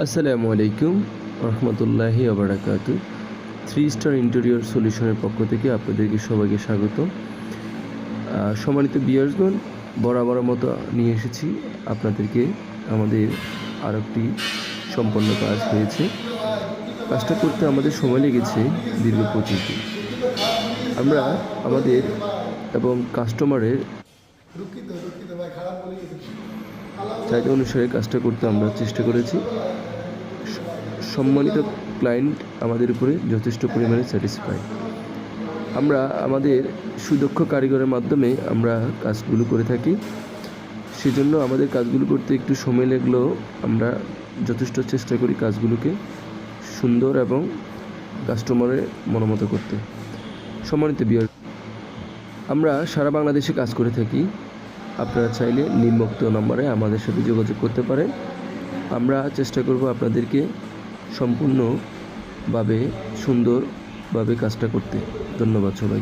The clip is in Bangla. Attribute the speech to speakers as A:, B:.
A: আসসালামু আলাইকুম রহমতুল্লাহি আবরাকাতু। 3 স্টার ইন্টেরিয়র সলিউশনের পক্ষ থেকে আপনাদেরকে সবাইকে স্বাগত। সম্মানিত ভিউয়ার্সগণ, বরাবর মতো নিয়ে এসেছি আপনাদেরকে আমাদের আরেকটি সম্পন্ন কাজ হয়েছে। কাজটা করতে আমাদের সময় লেগেছে দীর্ঘ 25 দিন। আমরা আমাদের এবং কাস্টমারের চাহিদা অনুসারে কাজটা করতে আমরা চেষ্টা করেছি। সম্মানিত ক্লায়েন্ট আমাদের উপরে যথেষ্ট পরিমাণে স্যাটিসফাই। আমরা আমাদের সুদক্ষ কারিগরের মাধ্যমে আমরা কাজগুলো করে থাকি। সেজন্য আমাদের কাজগুলো করতে একটু সময় লাগলেও আমরা যথেষ্ট চেষ্টা করি কাজগুলোকে সুন্দর এবং কাস্টমারের মনোমতো করতে। সম্মানিত ভিউয়ার, আমরা সারা বাংলাদেশে কাজ করে থাকি। আপনারা চাইলে নিম্নোক্ত নম্বরে আমাদের সাথে যোগাযোগ করতে পারেন। আমরা চেষ্টা করব আপনাদেরকে সম্পূর্ণভাবে সুন্দরভাবে কাজটা করতে। ধন্যবাদ সবাই।